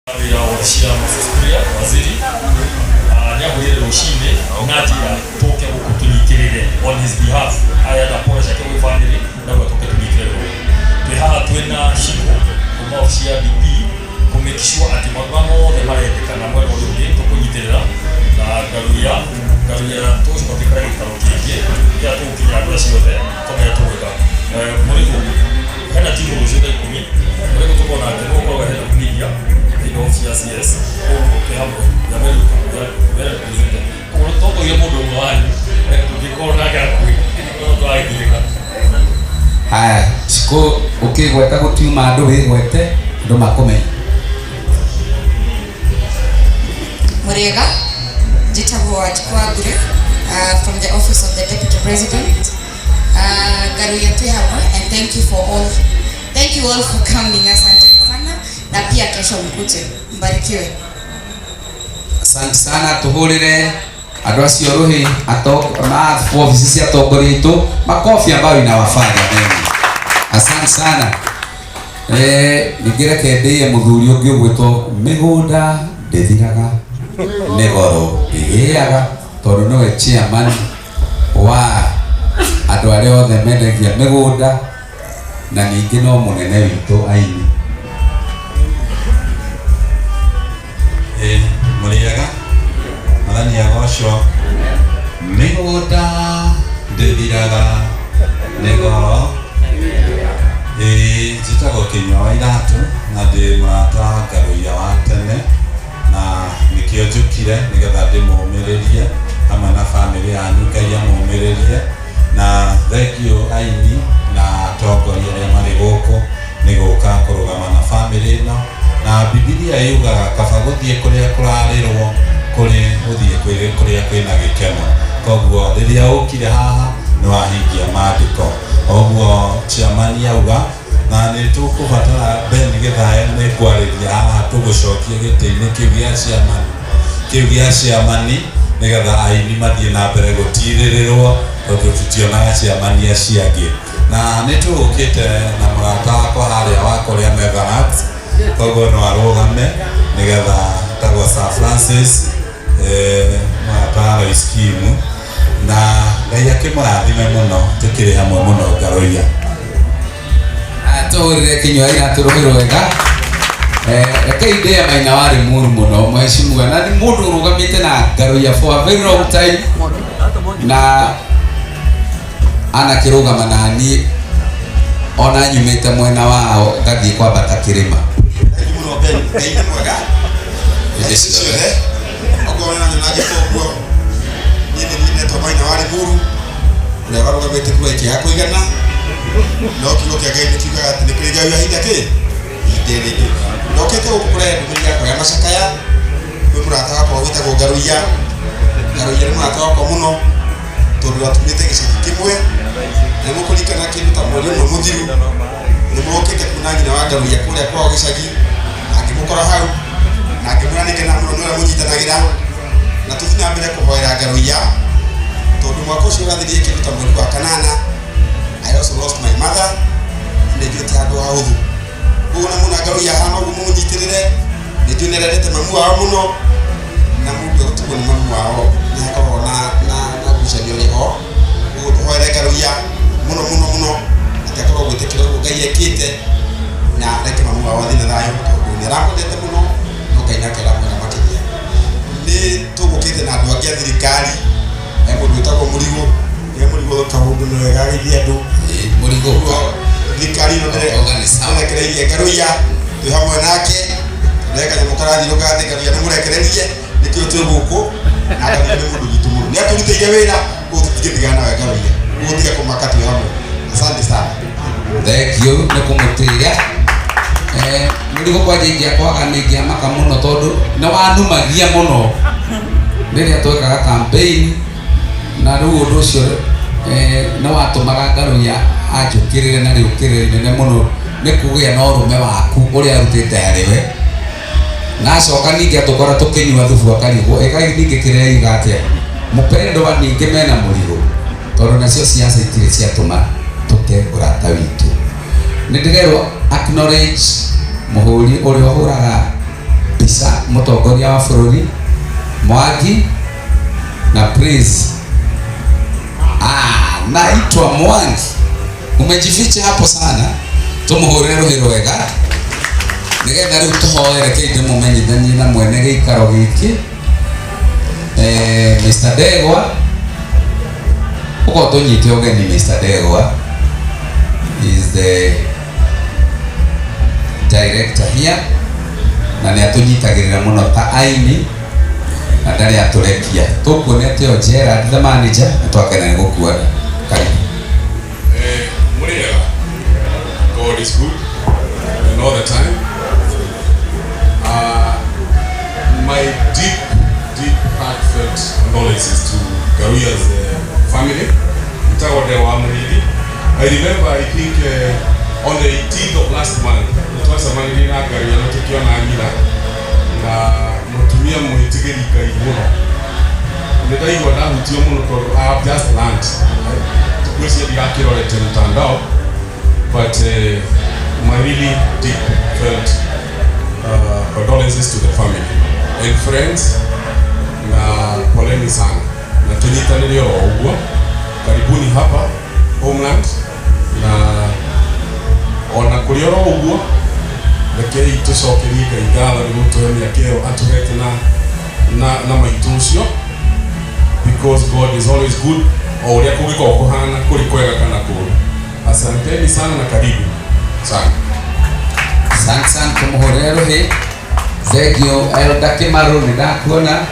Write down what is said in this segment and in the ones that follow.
ya ofisia masufuria waziri nyahurire rushine nagira toke gukutunikirire on his behalf aya da pora shake we family na watoke tunikirire twe haha twena shiko kuma ofisia BP ku make sure ati mabamo de marendekana mwe muri ndi tukunyitirira na garuya tosho kwa kitarokiye ya tukinya rwasi yote kama yatuweka muri kana timu rujenda ikumi muri kutokona ngo kwa hela kunia yes okay hapo ya vile kuzenda kwa toto ya modo wali tukikona gakwi ndo aidika haya siko okay gweta gutiuma andu wigwete ndo makome Murega Jitabo Atkwagure from the office of the Deputy President Garuya Tuhama, and thank you all for coming. Asante sana na pia kesho mkute mbarikiwe. Asante sana tuhurire andu acio ruhi na ofisi cia atongoria itu makofi ambayo inawafanya mimi. Asante sana. Ningireke ndie muthuri ungi ugwitwo migunda ndithiraga negoro igiaga tondu nowe chairman wa andu aria othe mendagia migunda na ningi no munene witu aini Muriaga marani agocwo migunda ndithiraga negoro njitagwo Kinyua wa Iratu na ndi murata Garuya wa tene na nikio njukire nigetha ndimumiririe hamwe na family yanyu Ngai amumiririe na thengio aini na atongoria aria mari guku niguka kurugama na family ino na Biblia yugaga kaba guthie kuria kurarirwo kuri uthie kuria kwina gikeno koguo riria ukire haha ni wahingia maandiko oguo chairman yauga na ni tukubatara Ben Githae ni kwariria haha tugucokie giti-ini kiu gia chairman nigetha aini mathie na mbere gutiririrwo tondu tutionaga chairman acio angi na ni tugukite na murata wakwa haria wakoria Methanat koguo no arugame nigetha tagwo Sir Francis murata iskimu na Ngai akimurathime muno tukiri hamwe muno Garuya tuhurire Kinyua Iratu ruhi rwega reke idea maina wari muru muno mheshimiwa na ni mundu urugamite na Garuya for a very long time na ana kirugama na ni ona nyumite mwena wao gathie kwambata kirima muno Ben Ngai ni mwega yesu ogona na naje koguo ni to maina wari muru na warugamite kwa iki yako igana no kigo kia Ngai nikiuga ati nikirigayo hinda ki iderege no kete ukure ndumiri yako ya macakaya we murata wakwa witagwo Garuya ni murata wakwa muno tondu atumite gicagi kimwe na mukurikana kindu ta mweri umwe muthiru ni mokite kuna nyina wa Garuya kuria kwao gicagi akimukora hau na akimwanike na muno nora munyitanagira na tuthina mbere kuhoera Garuya tondu mwaka ucio gathirie kindu ta mweri wa kanana. I also lost my mother and I got to haudhu kuna muna Garuya hama gumunyitirire ndio nerete mamu wao muno na mundu gutugo ni mamu wao na ko na gucario riho guhoera Garuya muno atakoro gutekero Ngai ekite na reke mamu wao thina thayo ni ramudete muno no Ngai nakera mwana makiria ni tugukite na andu angi thirikari mundu utagwo Murigo kaundu no gagithia andu Murigo thirikari no nerekereirie Garuya twi hamwe nake reka nyamukarathi rugathi Garuya ni murekererie nikio twi guku na Garuya ni mundu gitu muno ni aturiteire wira ututigithigana we Garuya utiga kumaka twi hamwe. Asante sana. Thank you ni kumutiria Murigo kwa jinja kwaga ningia maka muno tondu na wanumagia muno riria twekaga campaign na riu undu ucio na watumaga Garuya anjukirire na riukirire nene muno ni kugia na urume waku uria arutite hariwe na acoka ningi atukora tukinyua thubu akarigo ekai ningi kirei atia mupendo wa ningi mena Murigo tondu nacio ciaca itire ciatuma tuke urata witu ni ndirero acknowledge muhuri uria uhuraga mbica mutongoria wa bururi Mwangi na Praise. Naitwa Mwangi. Umejificha hapo sana. Tumuhurire ruhiro wega. Nigetha riu tuhoere kinde mumenyithanie na mwene giikaro giki. Mr. Degwa. Uko tunyite ogeni Mr. Degwa. Is the director here. Na ni atunyitagirira muno ta aini. Na ndari aturekia. Tukuonete o Gerard the manager. Twakena ni gukuona. Karibu. Muriega. God is good and all the time. My deep heartfelt condolences to Garuya's family. I remember, I think on the 18th of last month, it was a man in Garuya not taking on Anila. Mutumia muhitigeri kai muno. Ndai wana hutio muno to I have just learned. Tukwesi ya kirolete mtandao. But my really deep felt condolences to the family and friends na poleni sana na tunyitanire ogwo karibuni hapa Homeland na ona kurioro ogwo rekei tucokerie ngatho ni gutuhemia kero atugete na maitusio because God is always good o uria kugiko kuhana kuri kwega kana kuru. Asanteni sana na karibu sana. Asante kumuhurire ruhi. Zegio Elda Kimaru ni ndakuona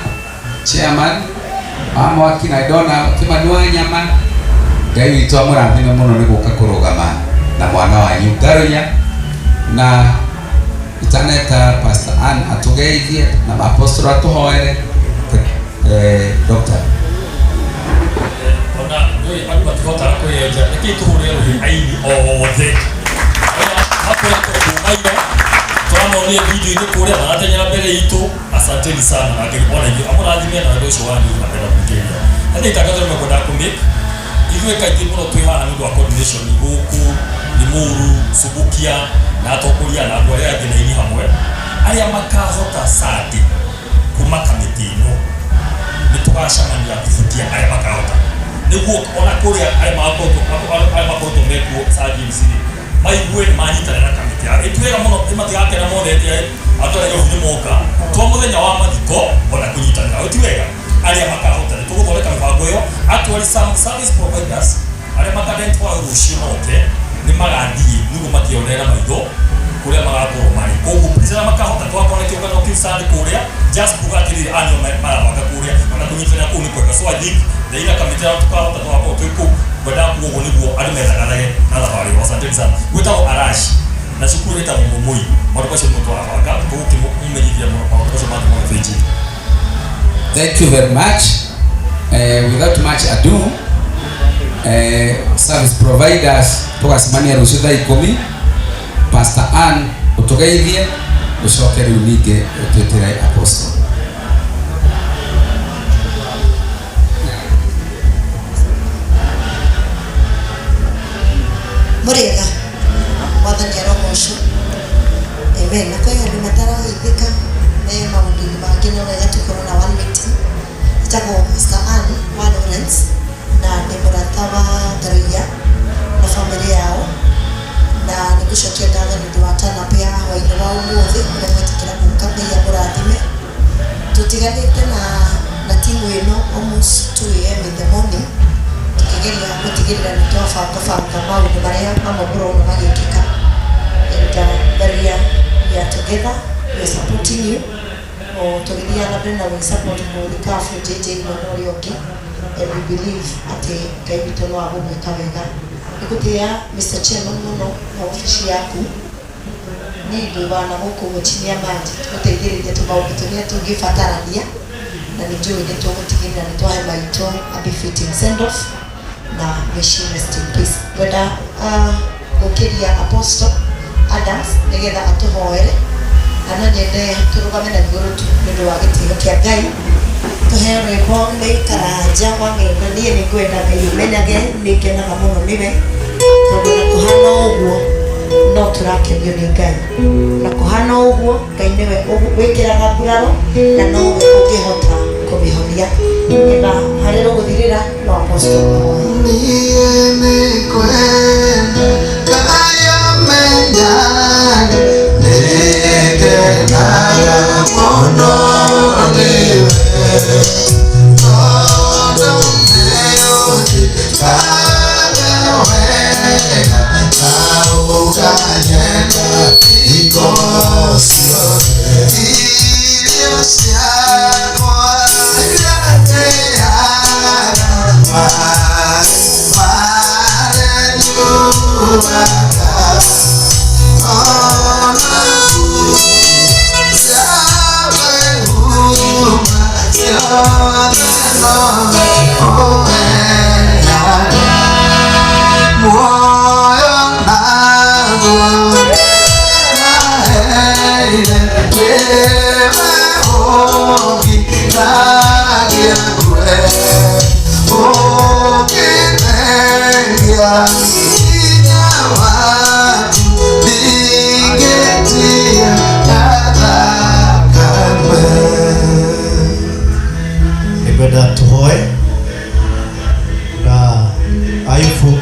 chairman Mwaki na Dona Kimanua Nyama. Ngai witũ amũrathime mũno nĩ gũka kũrũgama na mwana wanyu Garuya na itaneta Pastor Ann atugeithie na apostol atuhoere Dr. Ona ndio alikuwa tukota kuyeja lakini tuhurero aini othe hapo kwa tunaona video ile kule anatanyana mbele yetu. Asanteni sana na ngekuona hiyo amurathimia na ndio shwani na penda kukeja hadi itakazo nimekwenda kumake iwe kaiti muno twihana ndio coordination guku Limuru Subukia na atokuria na andũ arĩa angĩ na ini hamwe arĩa makahota sadi kuma kamitino nitugacamania kufutia arĩa makahota niguo ona kuria arĩa makoto mekuo sadi msiri maigue ni manyitana na kamiti itwega muno imatiake na modete andũ arĩa yohini moka twa muthenya wa mathiko ona kunyitana itwega arĩa makahota nituguthondeka mibango ĩyo atwari some service providers arĩa makadentwa rucio moke ni magathie niguo makionera maitho kuria magakorwo mari koguo pizza makahota twakona kiungano kiusandi kuria just kugatirira anyo marabanga kuria ona kunyitana kuni kwega so I think the ina kamiti ya tukahota twakorwo twiko kwenda kuogo niguo ari methagarage na thabari asante sana gwitagwo Arashi na cukuru wetagwo Mumui maũndũ macio mũtwarabanga tũgũkĩmumenyithia maũndũ macio mangĩ ma FG. Thank you very much. Without much ado, service providers tugasimania rucio thaa 10 Pastor Ann utugeithie ucoke riu ninge utwitire apostle. Muriega mwathani arogocwo. Amen. Na kwa hiyo nimataraithika na maũndũ mangĩ no wega tukorwo na one meeting itagwo Pastor Ann wa Lawrence na nĩ mũrata wa Garuya na family yao na nĩ gũcokia ngatho nĩ ũndũ wa turn-up ya hwaĩ-inĩ wa ũmũthĩ ũrĩa mwetĩkĩra gũka Ngai amũrathime. Tũtiganĩte na timu ĩno almost 2 AM in the morning tukigeria gũtigĩrĩra nĩ twabanga maũndũ marĩa mamwe mũrona magĩkĩka. Garuya, we are together, we are supporting you. Tugithiana mbere na we support mũthikabu JJ Monoriokĩ and we believe atĩ Ngai witũ no agũgwĩka wega. Nĩgũtĩa Mr. Chairman mũno na ofici yaku nĩ ndũbana gũkũ chini ya maji tũteithĩrĩrie tũmaũndũ tũrĩa tũngĩbatarania na nĩ njũĩ nĩ tũgũtigĩrĩra nĩ twahe maitũ a befitting send off na machine rest in peace. Ngwenda gũkĩria Apostle Adams nĩgetha atũhoere ana nyende turugame na igũrũ tu nĩũndũ wa gĩtĩo kĩa Ngai. Tũheo rwĩmbo nĩ Karanja wa Ng'endo niĩ nĩ ngwenda Ngai ũmenyage nĩ ngenaga mũno nĩwe tondũ na kũhana ũguo no turakenio nĩ Ngai na kũhana ũguo Ngai nĩwe wĩkĩraga nguraro na no ũngĩhota kũmĩhonia na harĩ gũthirĩra no apostle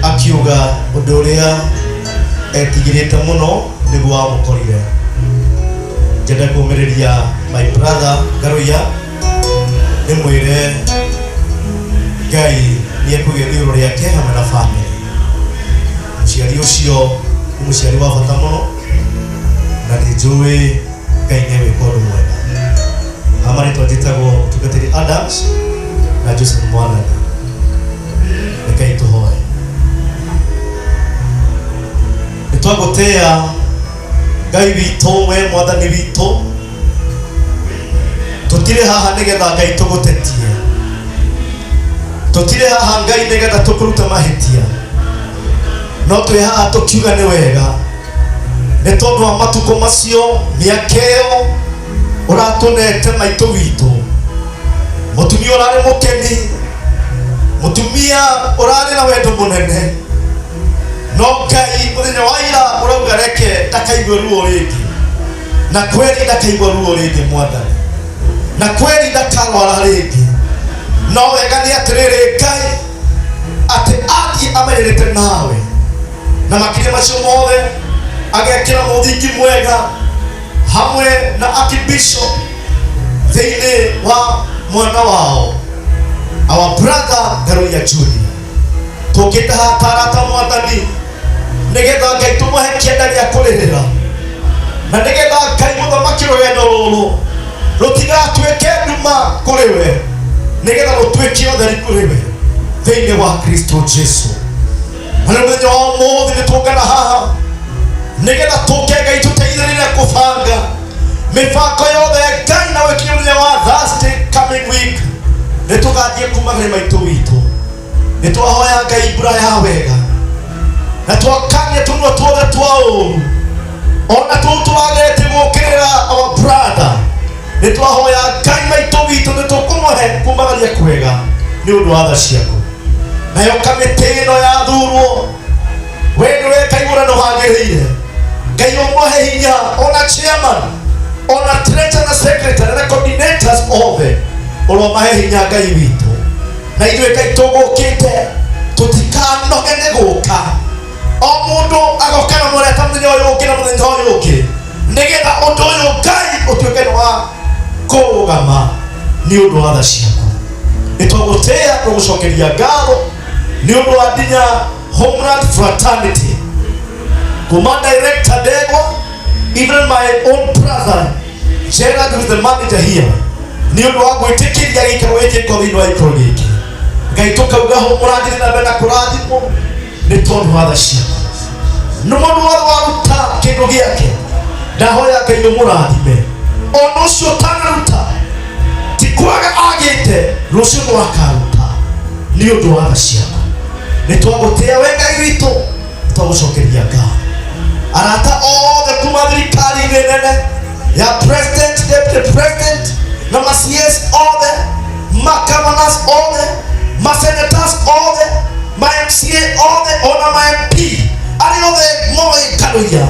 akiuga undu uria etigirite muno niguo amukorire njenda kumiriria my brother Garuya nimwire Ngai ni ekugia riuro riake hamwe na family muciari ucio ni muciari wa bata muno na ni njui Ngai ni wiko undu mwega amari twajitagwo tugatiri Adams na Joseph Mwana Ngai tuhoe twagotea Ngai witũ we mwathani witũ tutire haha nigetha Ngai tugutetie tutire haha Ngai nigetha tukuruta mahitia no twi haha tukiuga ni wega ni tondu wa matuko macio miakeo uratunete maitu witũ mutumia urari mukeni mutumia urari na wendo munene no Ngai muthenya wa ira urauga reke ndakaigwe ruo ringi na kweli ndakaigwa ruo ringi mwathani na kweli ndakarwara ringi no wega ni atiriri Ngai ati ati amenyerete nawe na makiria macio mothe agekira muthingi mwega hamwe na Archbishop thiini wa mwana wao our brother Garuya Junior tukitaha tarata mwathani nigetha Ngai tumuhe kienda ria kuririra na nigetha Ngai muthamaki rwendo ruru rutigatuike nduma kuri we nigetha rutuike utheri kuri we thiini wa Kristo Jesu na muthenya wa umuthi nitungana haha nigetha tuke Ngai tuteithĩrĩre kubanga mibango yothe Ngai na wikinya muthenya wa Thursday coming week nitugathie kuma kuri maitu witu nitwahoya Ngai mbura ya wega na twakania tunwa tuothe twao ona tutwagete gukirira our brother nitwahoya Ngai maitu witu nitukumuhe kumagaria kwega ni undu wa tha ciaku nayo kamiti ino ya thurwo we niwe kaigura no hagirire Ngai umuhe hinya ona chairman ona treasurer na secretary na coordinators othe ulo mahe hinya Ngai witu na ithuĩ Ngai tũgũkĩte tũtikanogene gũka o mũndũ agoka na mũreta mũthenya ũyũ ũngĩ na mũthenya ũyũ ũngĩ nigetha ũndũ ũyũ Ngai ũtuĩke nĩ wa kũrũgama nĩ ũndũ wa tha ciaku nĩtwagũtĩĩa tũgũcokeria ngatho nĩ ũndũ wa nginya Homeland Fraternity kuma director Ndegwa even my own brother Gerald who is the manager here nĩ ũndũ wa gwĩtĩkĩria gĩikaro gĩkĩ thĩinĩ wa ikoro gĩkĩ Ngai tukauga Homeland na mbere na kũrathimwo nĩ tondũ wa tha ciaku nĩ mũndũ wothe waruta kĩndũ gĩake ndahoya Ngai ũmũrathime ona ũcio ũtanaruta ti kwaga agĩte rũciũ no akaruta nĩ ũndũ wa tha ciaku nĩtwagũtĩĩa we Ngai witũ nĩtwagũcokeria ngatho arata othe kuma thirikari-inĩ nene ya president deputy president na ma CS othe ma governors othe ma senators othe ma MCA othe ona ma MP ari othe moe Garuya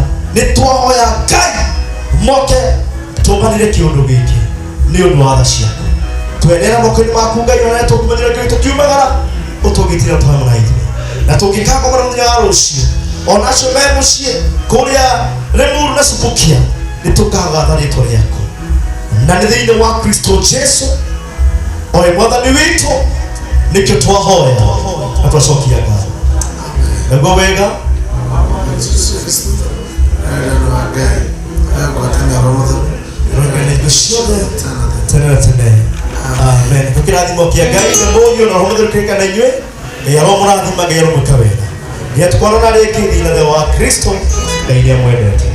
giki ni undu wa tha ciaku twenera moko-ini maku Ngai ona tukumenyera ngai tukiumagara utugitira thamwe na ithuĩ na tũngĩkagomana mũthenya wa rũciũ onacio me mũciĩ kũrĩa Lemuru na Subukia nĩ tũkagatha rĩtwa rĩaku na nĩ thĩinĩ wa Kristo Jesu oe mwathani witũ nĩkĩo twahoya na twacokia ngatho naguo wega rũngane ciothe tene na tene amen tukirathimo kia Ngai na mũriũ na Roho Mũtheru kĩrĩkana inyuĩ Ngai aromũrathima Ngai aromwĩka wega nginya tũkonana rĩngĩ thĩinĩ wa Kristo Ngai nĩamwendete